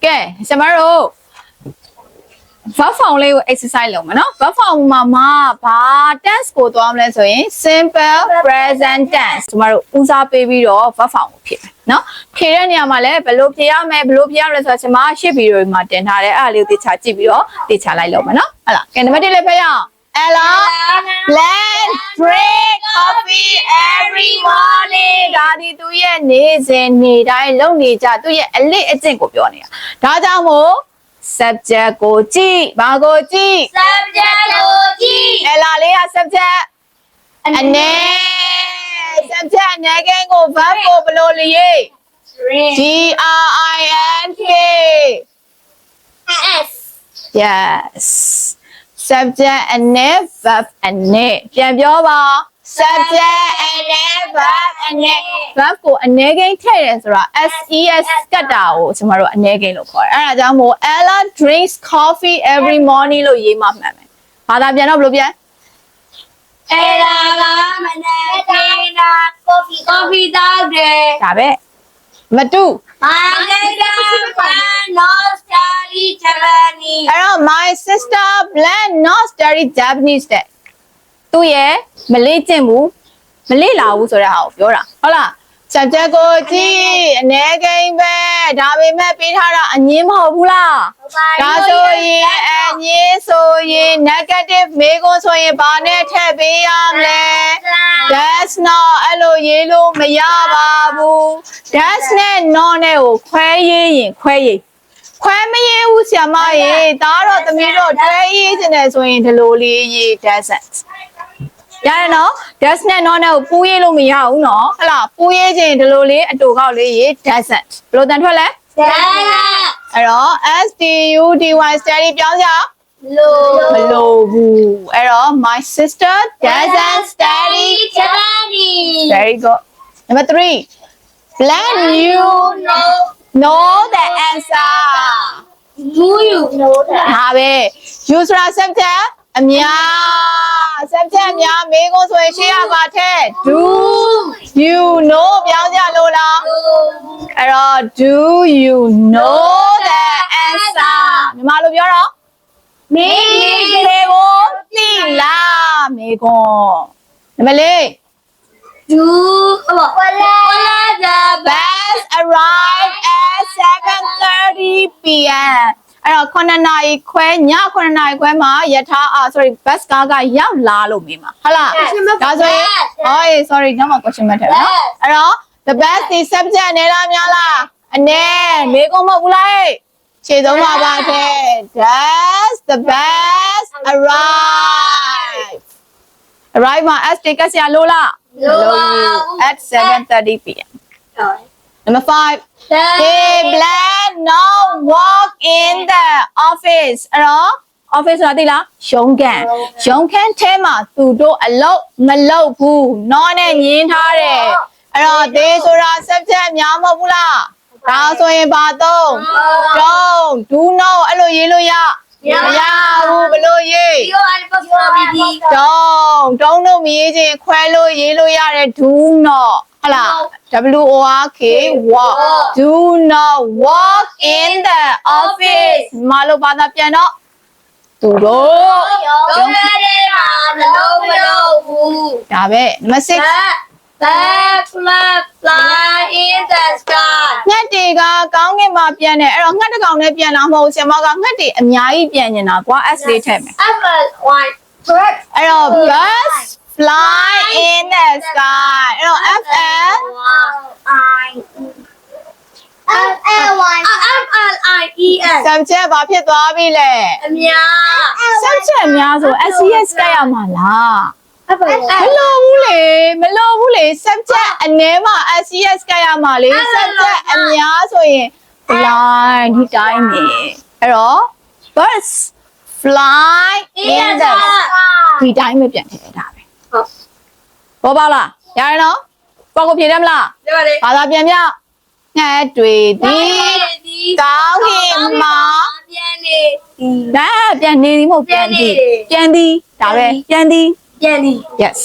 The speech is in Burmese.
ကဲကျမတို့verb form လေးကို exercise လုပ်မယ်နော် verb form မှာဘာ tense ကိုသွားမလဲဆိုရင် simple present tense ကျမတို့ဦးစားပေးပြီးတော့ verb form ကိုဖြည့်မယ်နော်ဖြည့်တဲ့နေရာမှာလည်းဘယ်လိုဖြည့်ရမလဲဆိုတော့ကျမရှစ်ဗီဒီယိုမှာတင်ထားတယ်အဲ့ဒါလေးကိုတေချာကြည့်ပြီးတော့တေချာလိုက်လုပ်မယ်နော်ဟုတ်လားကဲနံပါတ်1လေးဖတ်ရအောင် Ella let's drink coffee every morning ဒါဒီသူရဲ့နေ့စဉ်နေ့တိုင်းလုပ်နေကြသူရဲ့အလေးအကျင့်ကိုပြောနေတာဒါကြောင့်မို့subject ကိုကြည့်ဘာကိုကြည့် subject ကိုကြည့် Ella လေးက subject အနေ subject အနေကင်းကို verb ကိုဘယ်လိုလေးရေး G R I N K S yes subject အနေ verb အနေပြန်ပြောပါ subject အနေ verb အနေ verb ကိုအနေကင်းထည့်တယ်ဆိုတာ SES ကတ်တာကိုကျမတို့အနေကင်းလို့ခေါ်တယ်အဲ့ဒါကြောင့်မို့ Ella drinks coffee every morning လို့ရေးမှမှန်မယ်ဘာသာပြန်တော့ဘယ်လိုပြန် Ella ကမနေ့က coffee တောက်တယ် ဒါပဲမတူ not study Japanese အဲ့တော့ my sister blend not study Japanese တဲ့သူရဲ့မလေးကျင့်ဘူးမလေးလာဘူးဆိုတဲ့ဟာကိုပြောတာဟုတ်လား subject ကိုကြည့်အနေကိန်းပဲဒါပေမဲ့ပေးထားတာအငင်းမဟုတ်ဘူးလားဒါဆိုရင်အငင်းဆိုရင် negative မေးခွန်းဆိုရင်ဘာနဲ့ထည့်ပေးရမလဲ that's not အဲ့လိုရေးလို့မရပါဘူး that's နဲ့ not နဲ့ကိုခွဲရေးရင်ခွဲရေးခွဲမရေးဘူးဆရာမရေဒါတော့သမီးတို့တွဲရေးချင်တယ်ဆိုရင်ဒီလိုလေးရေး doesn't ရတယ်နော် does နဲ့ not နဲ့ကိုပူးရေးလို့မရဘူးနော်ဟလာပူးရေးခြင်းဒီလိုလေးအတူကောက်လေးရေး doesn't ဘယ်လိုတန်ထွက်လဲ အဲ့တော့ study study ပြောင်းကြမလို့ဘူးအဲ့တော့ my sister doesn't study Japanese very good number 3 plan you know the answer do you know that ဒါပဲ you ဆိုတာ subject အများ subject အများမေးခွန်းဆိုရင်ရှေ့ရပါထဲ do you know ပြောင်းကြလို့လားအဲ့တော့ do you know the answer မြန်မာလိုပြောတော့မေးကိုသိလားမေးခွန်းနံပါတ် do the bus arrive at 7:30 p.m. အဲ့တော့9နာရီခွဲည9နာရီခွဲမှာယထာsorry bus ကားကရောက်လာလို့မေးမှာဟုတ်လားဒါဆိုရင် sorry နောက်မှ question mark ထည့်နော်အဲ့တော့ the bus ဒီ subject အနေလားများလားအနေမေးခွန်းမဟုတ်ဘူးလားခြေသုံးပါပါထဲ does the bus arrive မှာ s တိတ်ကဆရာလို့လား at 7:30 p.m. Number 5 they plan no work in the office အဲ့တော့ office ဆိုတာသိလားရုံးခန်းထဲမှာသူတို့အလုပ်မလုပ်ဘူး no နဲ့ညင်းထားတယ်အဲ့တော့ they ဆိုတာ subject များမဟုတ်ဘူးလားဒါဆိုရင်ဘာသုံး do no အဲ့လိုရေးလို့ရမရဘူးဘယ်လိုရေး don't လို့မရေးခြင်းခွဲလို့ရေးလို့ရတယ် do not ဟုတ်လား WORK walk do not walk in the office မလို့ဘာသာပြန်တော့သူတို့ရုံးထဲမှာမလုပ်ဘူး ဒါပဲ number 6 fly in the sky ငှက်တွေကကောင်းကင်မှာပြန်တယ်အဲ့တော့ငှက်တစ်ကောင်နဲ့ပြန်လာမဟုတ်ဆရာမကငှက်တွေအများကြီးပြန်နေတာကွာ S လေးထည့်မယ် apple one correct အဲ့တော့ bus fly in the sky အဲ့တော့ FLIES subject ဘာဖြစ်သွားပြီလဲ အများ subject အများဆို SES ကရမှာလားမလို့ဘူးလေ subject အနေမှာ SES ကရမှာလေ subject အများဆိုရင် fly ဒီတိုင်းနေအဲ့တော့ birds fly in the sky ဒီတိုင်းပဲပြန်ထည့်တာပဲဟုတ်ဘောပါလားရတယ်နော်ပေါ့ကိုဖြေတယ်မလား ရပါတယ် ဘာသာပြန်ပြငှက်တွေဒီကောင်းကင်မှာ ပြန်နေ ဒါပြန်နေသည်မဟုတ်ပြန်သည်ဒါပဲပြန်သည် ပြန်နေ yes